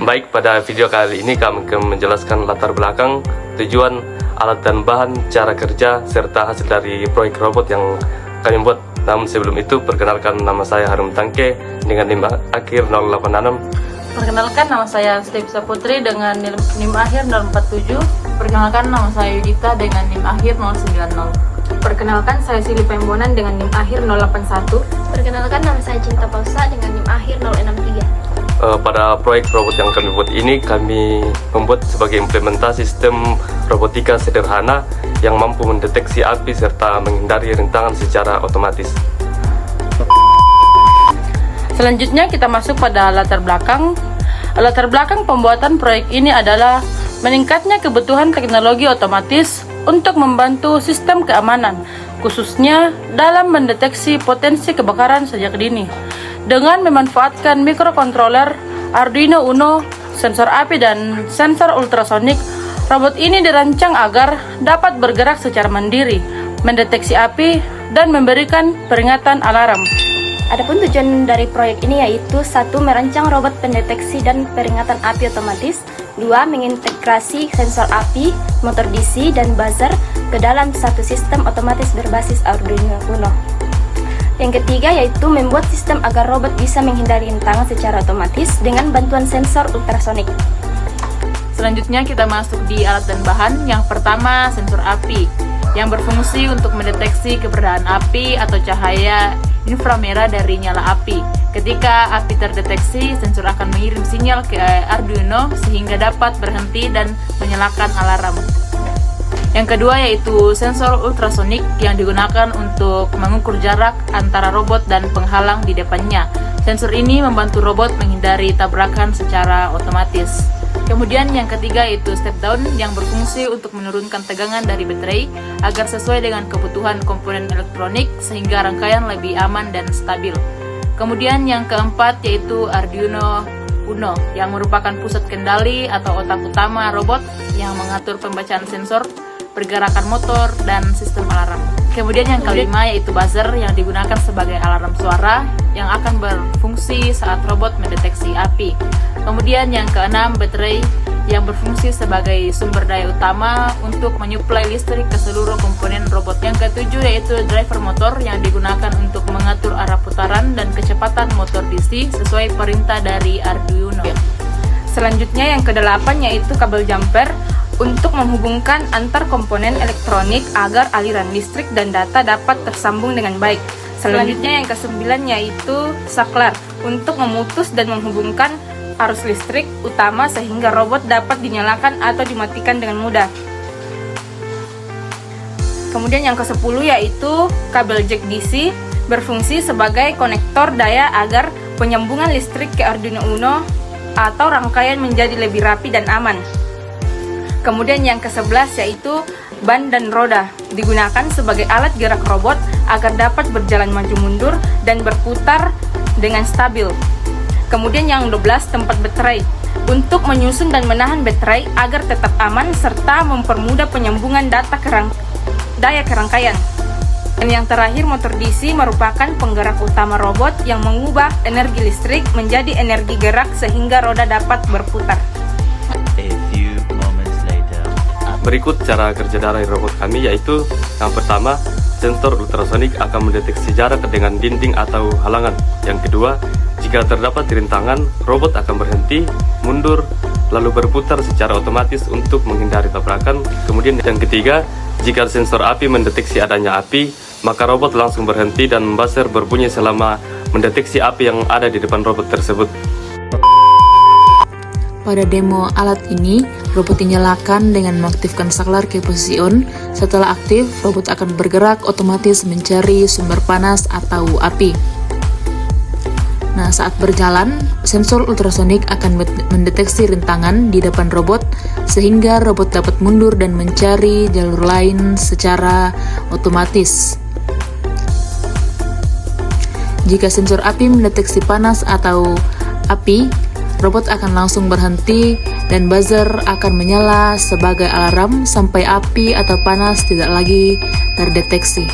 Baik, pada video kali ini kami akan menjelaskan latar belakang, tujuan, alat dan bahan, cara kerja, serta hasil dari proyek robot yang kami buat. Namun sebelum itu, perkenalkan, nama saya Harum Tangke dengan NIM akhir 086. Perkenalkan, nama saya Stevisa Putri dengan NIM akhir 047. Perkenalkan, nama saya Yudita dengan NIM akhir 090. Perkenalkan, saya Sili Pembonan dengan NIM akhir 081. Perkenalkan, nama saya Cinta Pausa dengan NIM akhir 063. Pada proyek robot yang kami buat ini, kami membuat sebagai implementasi sistem robotika sederhana yang mampu mendeteksi api serta menghindari rintangan secara otomatis. Selanjutnya kita masuk pada latar belakang. Latar belakang pembuatan proyek ini adalah meningkatnya kebutuhan teknologi otomatis untuk membantu sistem keamanan, khususnya dalam mendeteksi potensi kebakaran sejak dini. Dengan memanfaatkan mikrokontroler, Arduino Uno, sensor api dan sensor ultrasonik, robot ini dirancang agar dapat bergerak secara mandiri, mendeteksi api, dan memberikan peringatan alarm. Adapun tujuan dari proyek ini yaitu 1. Merancang robot pendeteksi dan peringatan api otomatis. 2. Mengintegrasi sensor api, motor DC, dan buzzer ke dalam satu sistem otomatis berbasis Arduino Uno. Yang ketiga yaitu membuat sistem agar robot bisa menghindari rintangan secara otomatis dengan bantuan sensor ultrasonik. Selanjutnya kita masuk di alat dan bahan. Yang pertama, sensor api yang berfungsi untuk mendeteksi keberadaan api atau cahaya inframerah dari nyala api. Ketika api terdeteksi, sensor akan mengirim sinyal ke Arduino sehingga dapat berhenti dan menyalakan alarm. Yang kedua yaitu sensor ultrasonik yang digunakan untuk mengukur jarak antara robot dan penghalang di depannya. Sensor ini membantu robot menghindari tabrakan secara otomatis. Kemudian yang ketiga yaitu step down yang berfungsi untuk menurunkan tegangan dari baterai agar sesuai dengan kebutuhan komponen elektronik sehingga rangkaian lebih aman dan stabil. Kemudian yang keempat yaitu Arduino Uno yang merupakan pusat kendali atau otak utama robot yang mengatur pembacaan sensor, pergerakan motor, dan sistem alarm. Kemudian yang kelima yaitu buzzer yang digunakan sebagai alarm suara yang akan berfungsi saat robot mendeteksi api. Kemudian yang keenam, baterai yang berfungsi sebagai sumber daya utama untuk menyuplai listrik ke seluruh komponen robot. Yang ketujuh yaitu driver motor yang digunakan untuk mengatur arah putaran dan kecepatan motor DC sesuai perintah dari Arduino. Selanjutnya yang kedelapan yaitu kabel jumper untuk menghubungkan antar komponen elektronik agar aliran listrik dan data dapat tersambung dengan baik. Selanjutnya yang kesembilan yaitu saklar untuk memutus dan menghubungkan arus listrik utama sehingga robot dapat dinyalakan atau dimatikan dengan mudah. Kemudian yang ke-10 yaitu kabel jack DC berfungsi sebagai konektor daya agar penyambungan listrik ke Arduino Uno atau rangkaian menjadi lebih rapi dan aman. Kemudian yang ke-11 yaitu ban dan roda digunakan sebagai alat gerak robot agar dapat berjalan maju mundur dan berputar dengan stabil. Kemudian yang 12 tempat baterai untuk menyusun dan menahan baterai agar tetap aman serta mempermudah penyambungan daya ke rangkaian. Dan yang terakhir motor DC merupakan penggerak utama robot yang mengubah energi listrik menjadi energi gerak sehingga roda dapat berputar. Berikut cara kerja dari robot kami yaitu yang pertama, sensor ultrasonik akan mendeteksi jarak dengan dinding atau halangan. Yang kedua, jika terdapat rintangan, robot akan berhenti, mundur, lalu berputar secara otomatis untuk menghindari tabrakan. Kemudian yang ketiga, jika sensor api mendeteksi adanya api, maka robot langsung berhenti dan buzzer berbunyi selama mendeteksi api yang ada di depan robot tersebut. Pada demo alat ini, robot dinyalakan dengan mengaktifkan saklar ke posisi on. Setelah aktif, robot akan bergerak otomatis mencari sumber panas atau api. Nah, saat berjalan, sensor ultrasonik akan mendeteksi rintangan di depan robot sehingga robot dapat mundur dan mencari jalur lain secara otomatis. Jika sensor api mendeteksi panas atau api, robot akan langsung berhenti dan buzzer akan menyala sebagai alarm sampai api atau panas tidak lagi terdeteksi.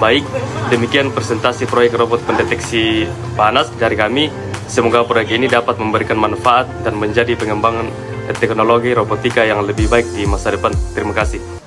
Baik, demikian presentasi proyek robot pendeteksi panas dari kami. Semoga proyek ini dapat memberikan manfaat dan menjadi pengembangan teknologi robotika yang lebih baik di masa depan. Terima kasih.